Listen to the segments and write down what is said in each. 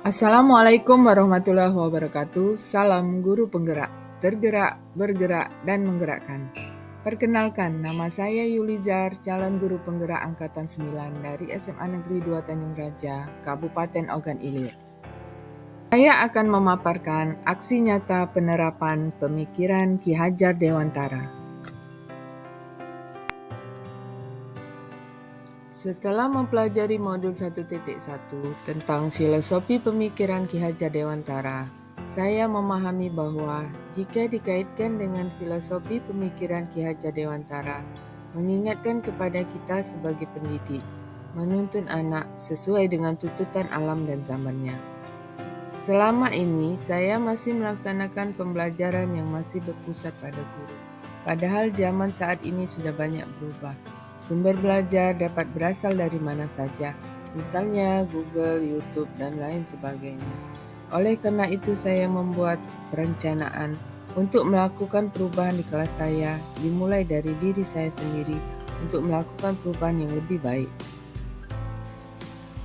Assalamualaikum warahmatullahi wabarakatuh. Salam guru penggerak, tergerak, bergerak, dan menggerakkan. Perkenalkan, nama saya Yulizar, calon guru penggerak Angkatan 9 dari SMA Negeri 2 Tanjung Raja, Kabupaten Ogan Ilir. Saya akan memaparkan aksi nyata penerapan pemikiran Ki Hajar Dewantara. Setelah mempelajari modul 1.1 tentang filosofi pemikiran Ki Hajar Dewantara, saya memahami bahwa jika dikaitkan dengan filosofi pemikiran Ki Hajar Dewantara, mengingatkan kepada kita sebagai pendidik, menuntun anak sesuai dengan tuntutan alam dan zamannya. Selama ini, saya masih melaksanakan pembelajaran yang masih berpusat pada guru. Padahal zaman saat ini sudah banyak berubah. Sumber belajar dapat berasal dari mana saja, misalnya Google, YouTube, dan lain sebagainya. Oleh karena itu, saya membuat perencanaan untuk melakukan perubahan di kelas saya, dimulai dari diri saya sendiri untuk melakukan perubahan yang lebih baik.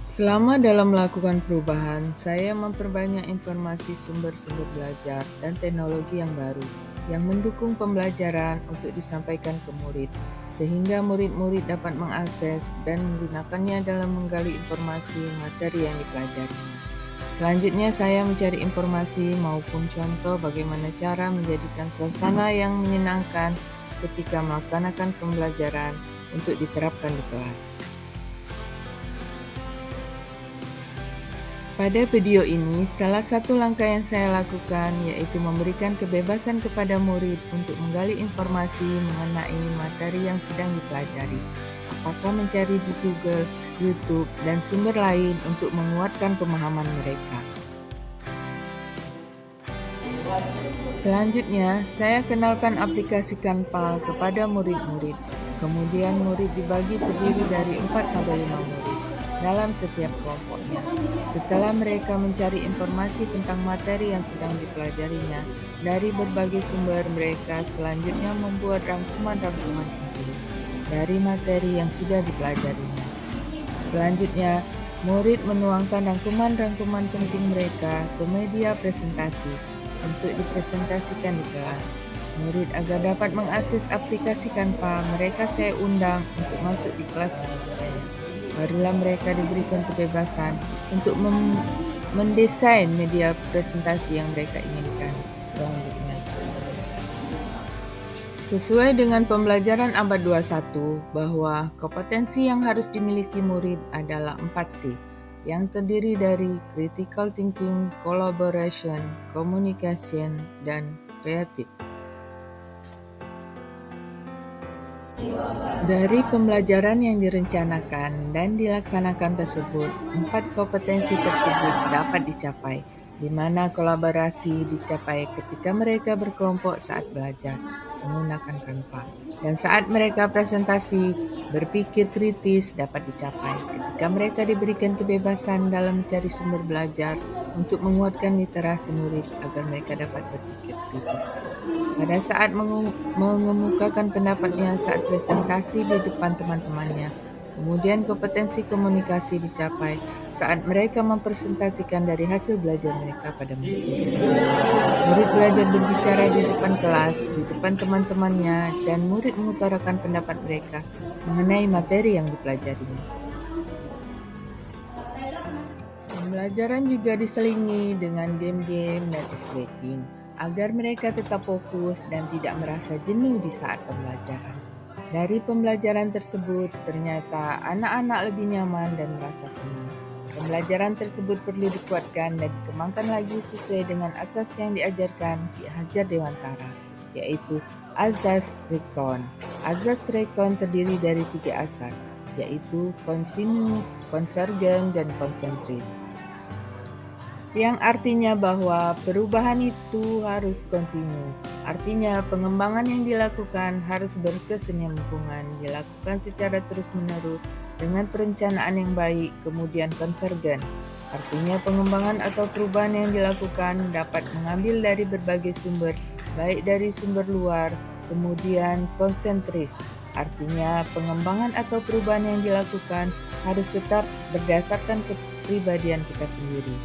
Selama dalam melakukan perubahan, saya memperbanyak informasi sumber-sumber belajar dan teknologi yang baru yang mendukung pembelajaran untuk disampaikan ke murid, sehingga murid-murid dapat mengakses dan menggunakannya dalam menggali informasi materi yang dipelajarinya. Selanjutnya, saya mencari informasi maupun contoh bagaimana cara menjadikan suasana yang menyenangkan ketika melaksanakan pembelajaran untuk diterapkan di kelas. Pada video ini, salah satu langkah yang saya lakukan yaitu memberikan kebebasan kepada murid untuk menggali informasi mengenai materi yang sedang dipelajari. Apakah mencari di Google, YouTube, dan sumber lain untuk menguatkan pemahaman mereka. Selanjutnya, saya kenalkan aplikasi Canva kepada murid-murid. Kemudian murid dibagi terdiri dari 4-5 murid dalam setiap kelompoknya. Setelah mereka mencari informasi tentang materi yang sedang dipelajarinya dari berbagai sumber, mereka selanjutnya membuat rangkuman-rangkuman penting dari materi yang sudah dipelajarinya. Selanjutnya, murid menuangkan rangkuman-rangkuman penting mereka ke media presentasi untuk dipresentasikan di kelas. Murid agar dapat mengakses aplikasi Canva, mereka saya undang untuk masuk di kelas tanpa saya. Barulah mereka diberikan kebebasan untuk mendesain media presentasi yang mereka inginkan selanjutnya. Sesuai dengan pembelajaran abad 21 bahwa kompetensi yang harus dimiliki murid adalah 4C, yang terdiri dari critical thinking, collaboration, communication, dan kreatif. Dari pembelajaran yang direncanakan dan dilaksanakan tersebut, 4 kompetensi tersebut dapat dicapai, di mana kolaborasi dicapai ketika mereka berkelompok saat belajar menggunakan Canva. Dan saat mereka presentasi, berpikir kritis dapat dicapai ketika mereka diberikan kebebasan dalam mencari sumber belajar untuk menguatkan literasi murid agar mereka dapat berpikir kritis. Pada saat mengemukakan pendapatnya saat presentasi di depan teman-temannya. Kemudian kompetensi komunikasi dicapai saat mereka mempresentasikan dari hasil belajar mereka pada murid. Murid belajar berbicara di depan kelas, di depan teman-temannya, dan murid mengutarakan pendapat mereka mengenai materi yang dipelajarinya. Pembelajaran juga diselingi dengan game-game dan ice breaking agar mereka tetap fokus dan tidak merasa jenuh di saat pembelajaran. Dari pembelajaran tersebut, ternyata anak-anak lebih nyaman dan merasa senang. Pembelajaran tersebut perlu dikuatkan dan dikembangkan lagi sesuai dengan asas yang diajarkan Ki Hajar Dewantara, yaitu Azas Rekon. Azas Rekon terdiri dari 3 asas, yaitu kontinu, konvergen, dan konsentris. Yang artinya bahwa perubahan itu harus kontinu. Artinya pengembangan yang dilakukan harus berkesinambungan, dilakukan secara terus-menerus dengan perencanaan yang baik, kemudian konvergen. Artinya pengembangan atau perubahan yang dilakukan dapat mengambil dari berbagai sumber, baik dari sumber luar, kemudian konsentris. Artinya pengembangan atau perubahan yang dilakukan harus tetap berdasarkan kepribadian kita sendiri.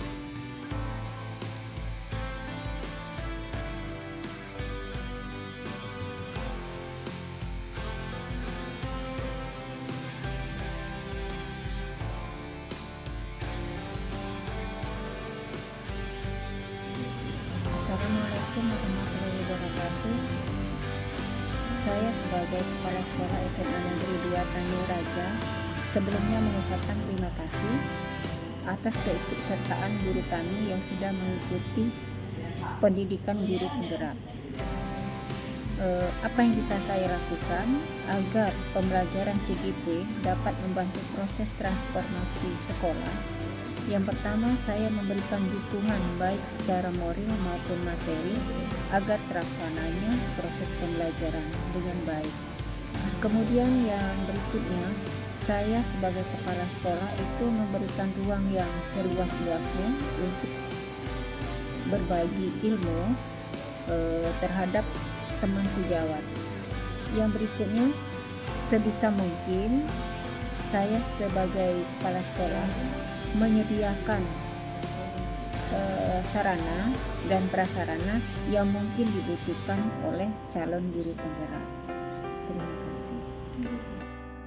saya sebagai Kepala Sekolah SMA Negeri 2 Tanjung Raja sebelumnya mengucapkan terima kasih atas keikutsertaan guru kami yang sudah mengikuti pendidikan guru penggerak. Apa yang bisa saya lakukan agar pembelajaran CGP dapat membantu proses transformasi sekolah? Yang pertama, saya memberikan dukungan baik secara moral maupun materi agar terlaksananya proses pembelajaran dengan baik. Kemudian yang berikutnya, saya sebagai kepala sekolah itu memberikan ruang yang seluas-luasnya untuk berbagi ilmu terhadap teman sejawat. Yang berikutnya, sebisa mungkin saya sebagai kepala sekolah menyediakan sarana dan prasarana yang mungkin dibutuhkan oleh calon guru penggerak. Terima kasih.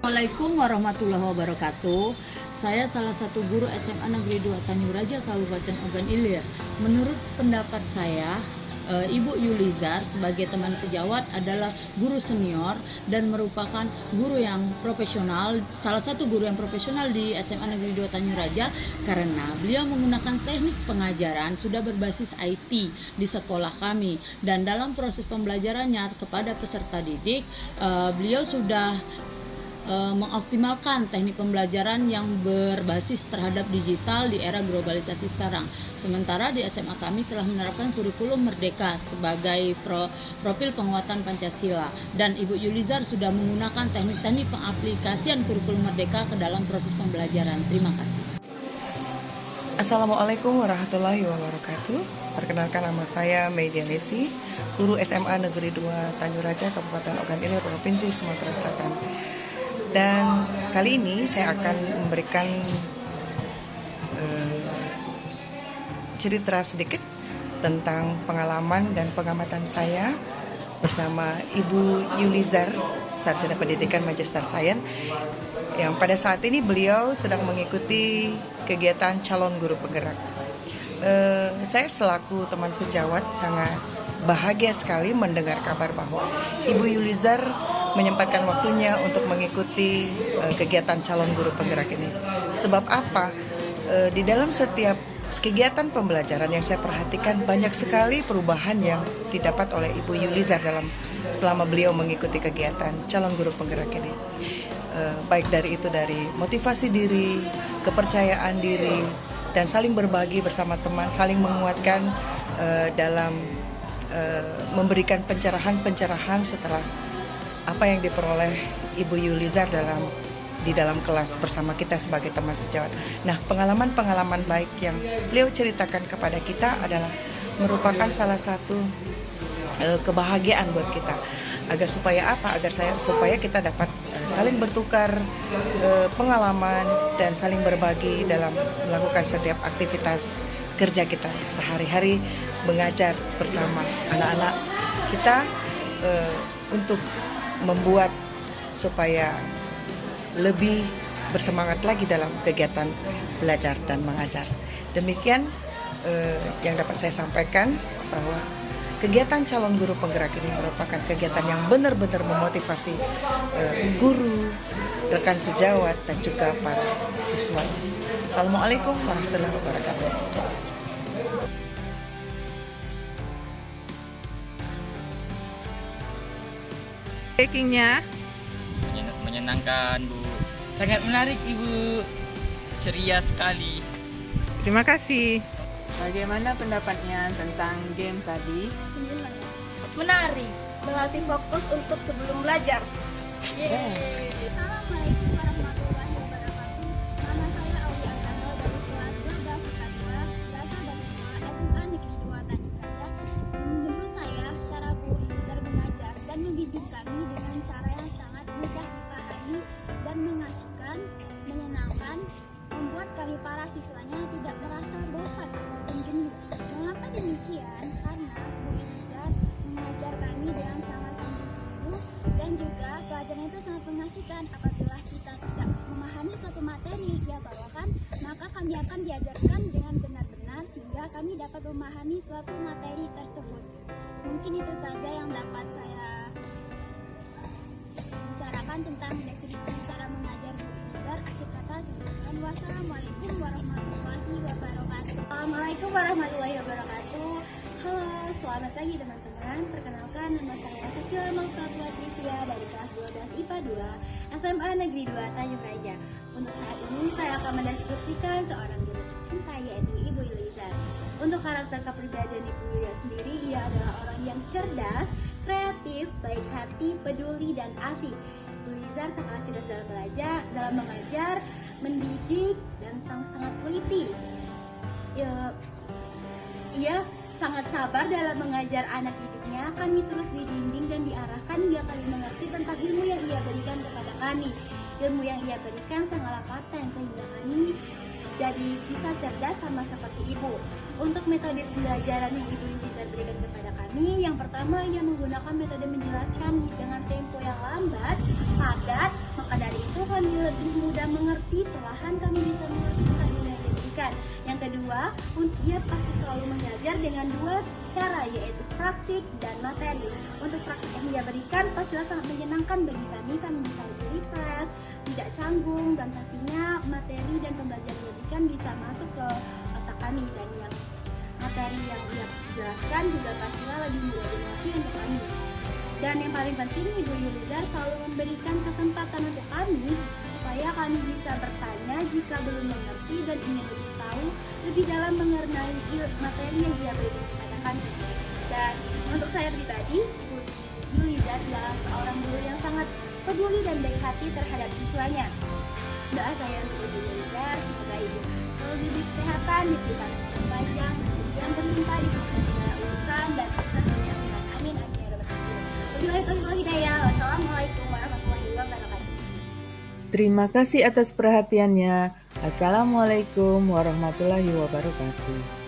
Assalamualaikum warahmatullahi wabarakatuh. Saya salah satu guru SMA Negeri 2 Tanjung Raja Kabupaten Ogan Ilir. Menurut pendapat saya, Ibu Yulizar sebagai teman sejawat adalah guru senior dan merupakan guru yang profesional, salah satu guru yang profesional di SMA Negeri 2 Tanjung Raja karena beliau menggunakan teknik pengajaran sudah berbasis IT di sekolah kami, dan dalam proses pembelajarannya kepada peserta didik beliau sudah mengoptimalkan teknik pembelajaran yang berbasis terhadap digital di era globalisasi sekarang. Sementara di SMA kami telah menerapkan kurikulum Merdeka sebagai profil penguatan Pancasila, dan Ibu Yulizar sudah menggunakan teknik-teknik pengaplikasian kurikulum Merdeka ke dalam proses pembelajaran. Terima kasih. Assalamualaikum warahmatullahi wabarakatuh. Perkenalkan, nama saya Media Lesi, guru SMA Negeri 2 Tanjung Raja Kabupaten Ogan Ilir, Provinsi Sumatera Selatan. Dan kali ini saya akan memberikan cerita sedikit tentang pengalaman dan pengamatan saya bersama Ibu Yulizar, Sarjana Pendidikan Magister Sains, yang pada saat ini beliau sedang mengikuti kegiatan calon guru penggerak. Saya selaku teman sejawat sangat bahagia sekali mendengar kabar bahwa Ibu Yulizar menyempatkan waktunya untuk mengikuti kegiatan calon guru penggerak ini. Sebab apa? Di dalam setiap kegiatan pembelajaran yang saya perhatikan, banyak sekali perubahan yang didapat oleh Ibu Yulizar selama beliau mengikuti kegiatan calon guru penggerak ini. Baik dari motivasi diri, kepercayaan diri, dan saling berbagi bersama teman, saling menguatkan dalam memberikan pencerahan setelah apa yang diperoleh Ibu Yulizar di dalam kelas bersama kita sebagai teman sejawat. Nah, pengalaman-pengalaman baik yang beliau ceritakan kepada kita adalah merupakan salah satu kebahagiaan buat kita. Supaya kita dapat saling bertukar pengalaman dan saling berbagi dalam melakukan setiap aktivitas kerja kita sehari-hari, mengajar bersama anak-anak kita untuk membuat supaya lebih bersemangat lagi dalam kegiatan belajar dan mengajar. Demikian yang dapat saya sampaikan, bahwa kegiatan calon guru penggerak ini merupakan kegiatan yang benar-benar memotivasi guru, rekan sejawat, dan juga para siswa. Assalamualaikum warahmatullahi wabarakatuh. Bakingnya menyenangkan, Bu. Sangat menarik, Ibu. Ceria sekali. terima kasih. Bagaimana pendapatnya tentang game tadi? Menarik, melatih fokus untuk sebelum belajar. Assalamualaikum warahmatullahi wabarakatuh. Nama saya Aulia Azandro dari kelas 12 IPA 2, berasal dari sekolah SMA Negeri 2 Tanjung Raja. Menurut saya, cara Bu Yulizar mengajar dan membimbing kami dengan cara yang sangat mudah dipahami dan mengasihkan, menyenangkan, membuat kami para siswanya tidak merasa bosan maupun jenuh. Mengapa demikian? Karena Bu Yulizar mengajar kami dengan sangat sungguh-sungguh, dan juga pelajaran itu sangat mengasihkan. Apabila kita tidak memahami suatu materi yang dia bawakan, maka kami akan diajarkan dengan benar-benar sehingga kami dapat memahami suatu materi tersebut. Mungkin itu saja yang dapat saya membicarakan tentang deskripsi cara mengajar Bu Elizar. Akhir kata saya ucapkan wassalamualaikum warahmatullahi wabarakatuh. Assalamualaikum warahmatullahi wabarakatuh. Halo, selamat pagi teman-teman. Perkenalkan, nama saya Sakila Maufratwa Trisia dari kelas 12 IPA 2 SMA Negeri 2 Tanjung Raja. Untuk saat ini saya akan mendeskripsikan seorang guru tercinta, yaitu Ibu Yulizar. Untuk karakter kepribadian Ibu Yulizar sendiri, ia adalah orang yang cerdas, kreatif, baik hati, peduli, dan asik. Ibu Yulizar sangat cerdas dalam belajar, dalam mengajar, mendidik, dan sangat teliti. Ia sangat sabar dalam mengajar anak didiknya. Kami terus dibimbing dan diarahkan hingga kami mengerti tentang ilmu yang ia berikan kepada kami. Ilmu yang ia berikan sangatlah paten sehingga kami jadi bisa cerdas sama seperti ibu. Untuk metode pembelajaran yang Ibu Yulizar berikan kepada kami, yang pertama ia menggunakan metode menjelaskan dengan tempo yang lambat, padat, maka dari itu kami lebih mudah mengerti, perlahan kami bisa mengerti tentang ilmu yang diberikan. Yang kedua, ia pasti selalu mengajar dengan dua cara, yaitu praktik dan materi. Untuk praktik yang dia berikan pastilah sangat menyenangkan bagi kami bisa lebih refresh, tidak canggung, dan pastinya materi dan pembelajaran yang diberikan bisa masuk ke otak kami, dan yang materi yang ia jelaskan juga pastilah lebih mudah dimengerti untuk kami. Dan yang paling penting, Ibu Yulizar selalu memberikan kesempatan untuk kami supaya kami bisa bertanya jika belum mengerti dan ingin lebih tahu lebih dalam mengenai materi yang dia berikan kepada kami. Dan untuk saya pribadi, Ibu Yulizar adalah seorang guru yang sangat peduli dan baik hati terhadap siswanya. Doa saya untuk Ibu Yulizar, semoga Ibu selalu diberi kesehatan, diberikan umur panjang, yang berlimpah, diberikan segala urusan, dan sukses dunia akhirat. Amin. Amin ya rabbal alamin. Wabillahi taufiq wal hidayah. Wassalamualaikum warahmatullahi wabarakatuh. Terima kasih atas perhatiannya. Assalamualaikum warahmatullahi wabarakatuh.